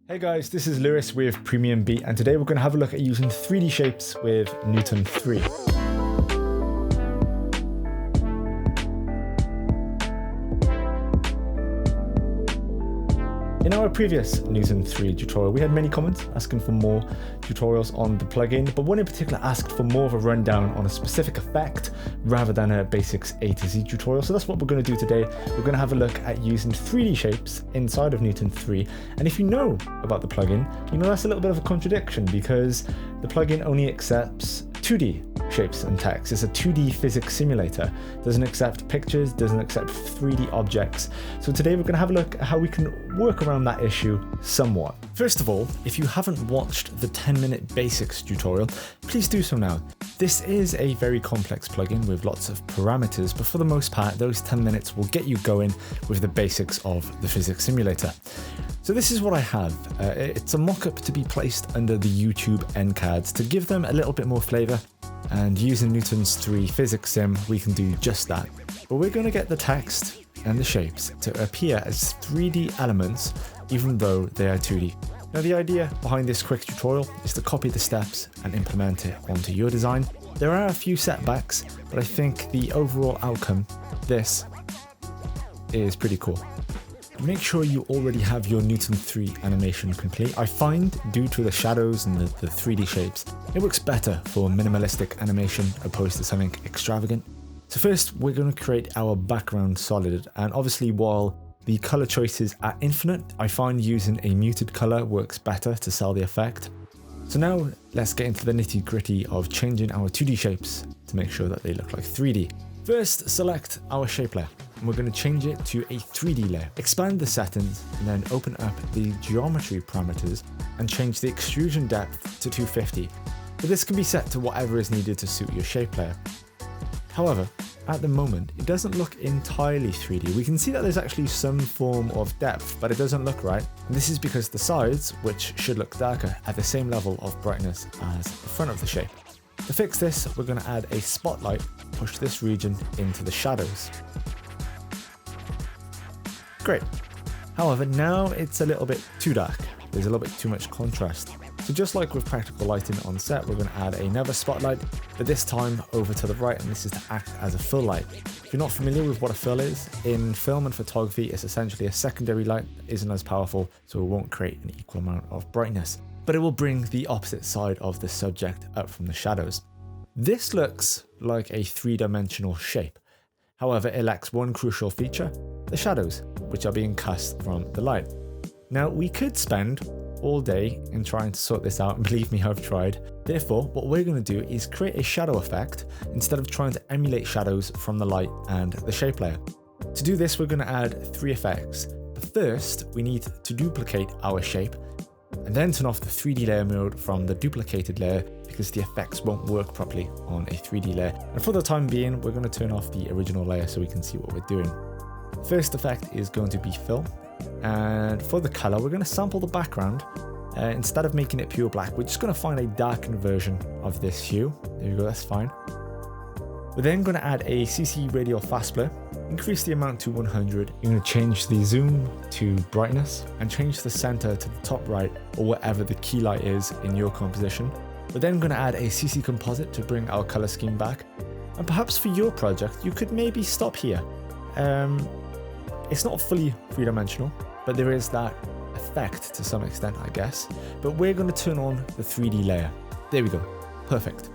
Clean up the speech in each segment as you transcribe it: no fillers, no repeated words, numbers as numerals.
Hey guys, this is Lewis with PremiumBeat, and today we're going to have a look at using 3D shapes with Newton 3. In our previous Newton 3 tutorial, we had many comments asking for more tutorials on the plugin, but one in particular asked for more of a rundown on a specific effect rather than a basics A to Z tutorial. So that's what we're going to do today. We're going to have a look at using 3D shapes inside of Newton 3. And if you know about the plugin, you know that's a little bit of a contradiction because the plugin only accepts 2D shapes and text. It's a 2D physics simulator. Doesn't accept pictures, doesn't accept 3D objects. So today we're going to have a look at how we can work around that issue somewhat. First of all, if you haven't watched the 10-minute basics tutorial, please do so now. This is a very complex plugin with lots of parameters, but for the most part, those 10 minutes will get you going with the basics of the physics simulator. So this is what I have. It's a mock-up to be placed under the YouTube end cards to give them a little bit more flavor. And using Newton's 3 physics sim, we can do just that. But we're going to get the text and the shapes to appear as 3D elements, even though they are 2D. Now the idea behind this quick tutorial is to copy the steps and implement it onto your design. There are a few setbacks, but I think the overall outcome, this, is pretty cool. Make sure you already have your Newton 3 animation complete. I find, due to the shadows and the 3D shapes, it works better for minimalistic animation opposed to something extravagant. So first, we're going to create our background solid, and obviously while the color choices are infinite, I find using a muted color works better to sell the effect. So now let's get into the nitty-gritty of changing our 2D shapes to make sure that they look like 3D. First, select our shape layer, and we're going to change it to a 3D layer. Expand the settings, and then open up the geometry parameters and change the extrusion depth to 250. But this can be set to whatever is needed to suit your shape layer. However, at the moment, it doesn't look entirely 3D. We can see that there's actually some form of depth, but it doesn't look right. And this is because the sides, which should look darker, are the same level of brightness as the front of the shape. To fix this, we're going to add a spotlight, push this region into the shadows. Great. However, now it's a little bit too dark. There's a little bit too much contrast. So just like with practical lighting on set, we're going to add another spotlight, but this time over to the right, and this is to act as a fill light. If you're not familiar with what a fill is, in film and photography, it's essentially a secondary light that isn't as powerful, so it won't create an equal amount of brightness, but it will bring the opposite side of the subject up from the shadows. This looks like a three-dimensional shape. However, it lacks one crucial feature, the shadows, which are being cast from the light. Now, we could spend all day in trying to sort this out, and believe me, I've tried. Therefore, what we're going to do is create a shadow effect instead of trying to emulate shadows from the light and the shape layer. To do this, we're going to add 3 effects. First, we need to duplicate our shape, and then turn off the 3D layer mode from the duplicated layer because the effects won't work properly on a 3D layer. And for the time being, we're going to turn off the original layer so we can see what we're doing. First effect is going to be fill. And for the color, we're going to sample the background. Instead of making it pure black, we're just going to find a darkened version of this hue. There you go, that's fine. We're then going to add a CC radial fast blur, increase the amount to 100. You're going to change the zoom to brightness and change the center to the top right or whatever the key light is in your composition. We're then going to add a CC composite to bring our color scheme back. And perhaps for your project, you could maybe stop here. It's not fully three-dimensional, but there is that effect to some extent, I guess. But we're going to turn on the 3D layer. There we go. Perfect.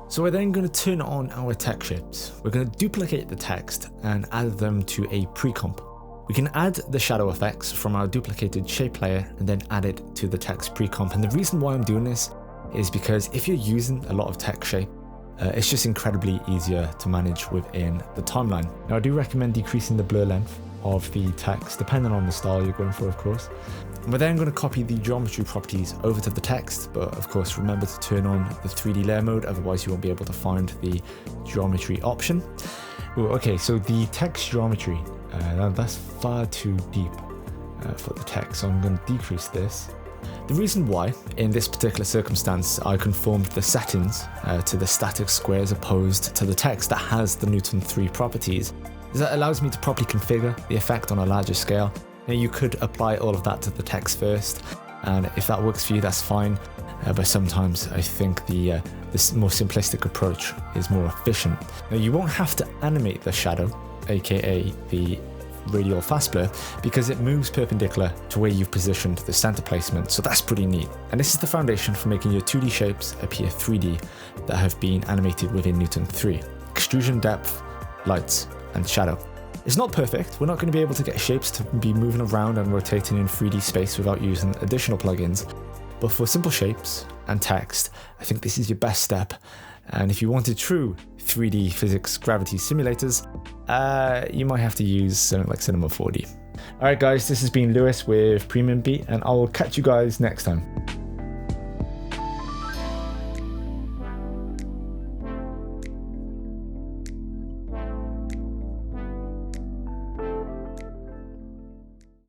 So we're then going to turn on our text shapes. We're going to duplicate the text and add them to a pre-comp. We can add the shadow effects from our duplicated shape layer and then add it to the text pre-comp. And the reason why I'm doing this is because if you're using a lot of text shape, it's just incredibly easier to manage within the timeline. Now, I do recommend decreasing the blur length of the text, depending on the style you're going for, of course. And we're then going to copy the geometry properties over to the text, but of course, remember to turn on the 3D layer mode, otherwise you won't be able to find the geometry option. Ooh, okay, so the text geometry, that's far too deep for the text, so I'm going to decrease this. The reason why, in this particular circumstance, I conformed the settings to the static square as opposed to the text that has the Newton 3 properties is that it allows me to properly configure the effect on a larger scale. Now, you could apply all of that to the text first, and if that works for you, that's fine. But sometimes I think this more simplistic approach is more efficient. Now, you won't have to animate the shadow, aka the radial fast blur, because it moves perpendicular to where you've positioned the center placement, so that's pretty neat. And this is the foundation for making your 2D shapes appear 3D that have been animated within Newton 3. Extrusion depth, lights, and shadow. It's not perfect. We're not going to be able to get shapes to be moving around and rotating in 3D space without using additional plugins, but for simple shapes and text, I think this is your best step. And if you wanted true 3D physics gravity simulators, you might have to use something like Cinema 4D. Alright guys, this has been Lewis with PremiumBeat, and I will catch you guys next time.